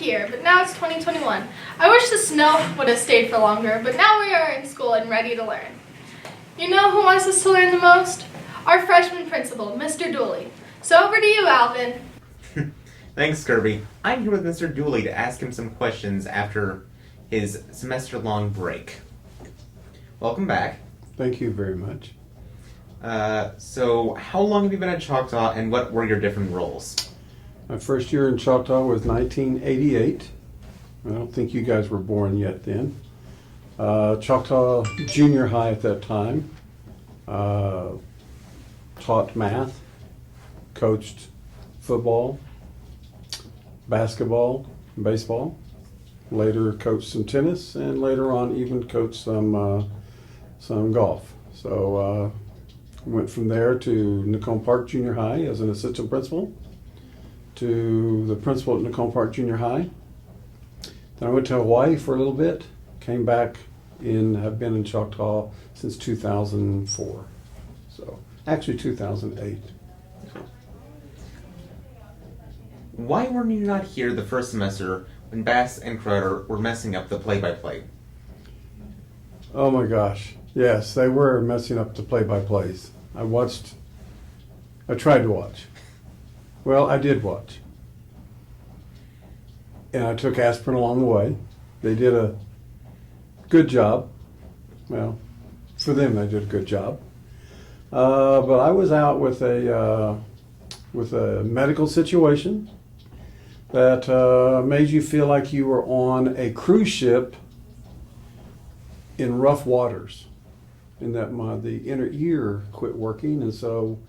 here, but now it's 2021. I wish the snow would have stayed for longer, but now we are in school and ready to learn. You know who wants us to learn the most? Our freshman principal, Mr. Dooley. So over to you, Alvin. Thanks, Kirby. I'm here with Mr. Dooley to ask him some questions after his semester-long break. Welcome back. Thank you very much. So how long have you been at Choctaw, and what were your different roles? My first year in Choctaw was 1988. I don't think you guys were born yet then. Choctaw Junior High at that time. Taught math, coached football, basketball, baseball. Later coached some tennis, and later on even coached some golf. So went from there to Nicole Park Junior High as an assistant principal, to the principal at Nicole Park Junior High. Then I went to Hawaii for a little bit, came back have been in Choctaw since 2004. So actually 2008. So. Why were you not here the first semester when Bass and Crowder were messing up the play-by-play? Oh my gosh. Yes, they were messing up the play-by-plays. I tried to watch. Well, I did watch. And I took aspirin along the way. They did a good job. Well, for them, they did a good job. But I was out with a medical situation that made you feel like you were on a cruise ship in rough waters, and that the inner ear quit working, and so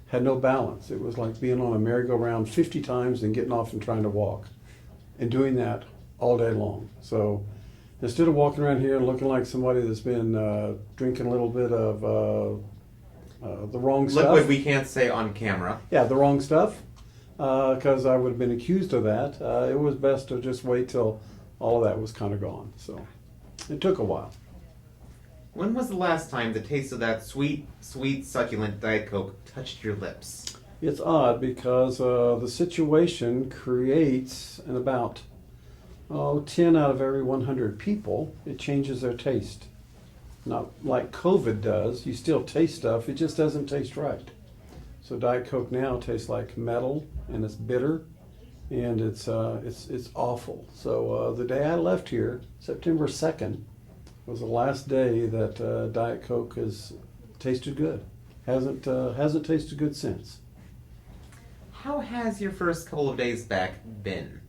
had no balance. It was like being on a merry-go-round 50 times and getting off and trying to walk, and doing that all day long. So instead of walking around here and looking like somebody that's been drinking a little bit of the wrong stuff. Liquid we can't say on camera. Yeah, the wrong stuff, because I would have been accused of that. It was best to just wait till all of that was kind of gone. So it took a while. When was the last time the taste of that sweet, succulent Diet Coke touched your lips? It's odd because the situation creates, in about 10 out of every 100 people, it changes their taste. Not like COVID does. You still taste stuff, it just doesn't taste right. So Diet Coke now tastes like metal, and it's bitter, and it's awful. So the day I left here, September 2nd, was the last day that Diet Coke has tasted good. Hasn't tasted good since. How has your first couple of days back been?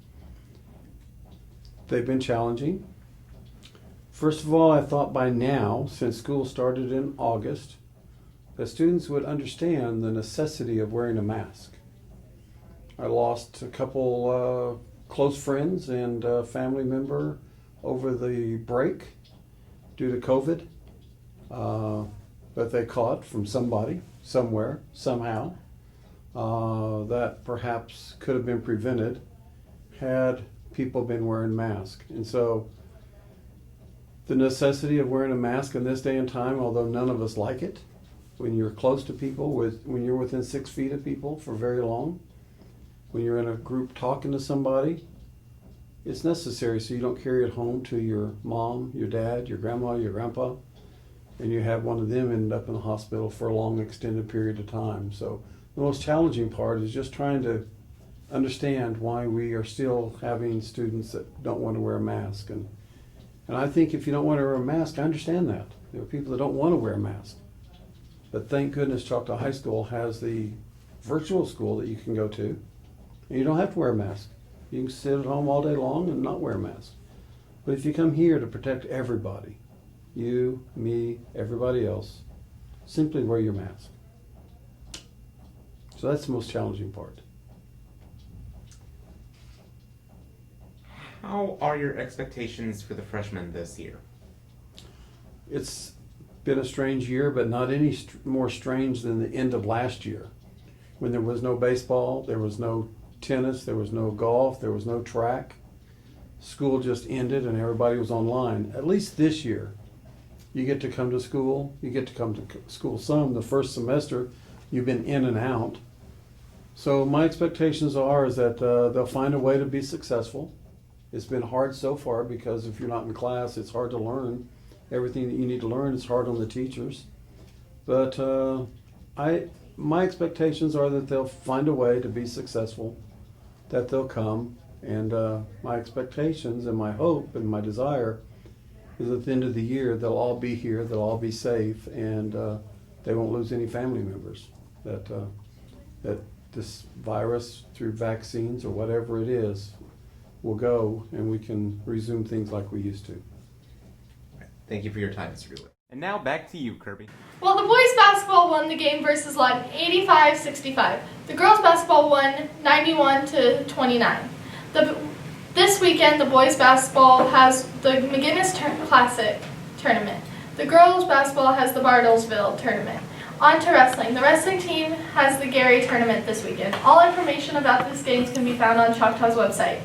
They've been challenging. First of all, I thought by now, since school started in August, that students would understand the necessity of wearing a mask. I lost a couple close friends and a family member over the break due to COVID that they caught from somebody, somewhere, somehow, that perhaps could have been prevented had people been wearing masks. And so the necessity of wearing a mask in this day and time, although none of us like it, when you're close to people, when you're within 6 feet of people for very long, when you're in a group talking to somebody, it's necessary so you don't carry it home to your mom, your dad, your grandma, your grandpa, and you have one of them end up in the hospital for a long extended period of time. So the most challenging part is just trying to understand why we are still having students that don't want to wear a mask. And I think if you don't want to wear a mask, I understand that. There are people that don't want to wear a mask. But thank goodness Choctaw High School has the virtual school that you can go to, and you don't have to wear a mask. You can sit at home all day long and not wear a mask. But if you come here to protect everybody, you, me, everybody else, simply wear your mask. So that's the most challenging part. How are your expectations for the freshmen this year? It's been a strange year, but not any more strange than the end of last year, when there was no baseball, there was no tennis, there was no golf, there was no track. School just ended and everybody was online. At least this year, you get to come to school. You get to come to school some. The first semester, you've been in and out. So my expectations is that they'll find a way to be successful. It's been hard so far because if you're not in class, it's hard to learn. Everything that you need to learn is hard on the teachers. But my expectations are that they'll find a way to be successful, that they'll come, and my expectations and my hope and my desire is at the end of the year they'll all be here, they'll all be safe, and they won't lose any family members. That this virus, through vaccines or whatever it is, will go and we can resume things like we used to. Thank you for your time, Mr. Dooley. And now back to you, Kirby. Well, the boys basketball won the game versus Lund 85-65. The girls basketball won 91-29. This weekend, the boys basketball has the McGinnis Classic tournament. The girls basketball has the Bartlesville tournament. On to wrestling. The wrestling team has the Gary tournament this weekend. All information about these games can be found on Choctaw's website.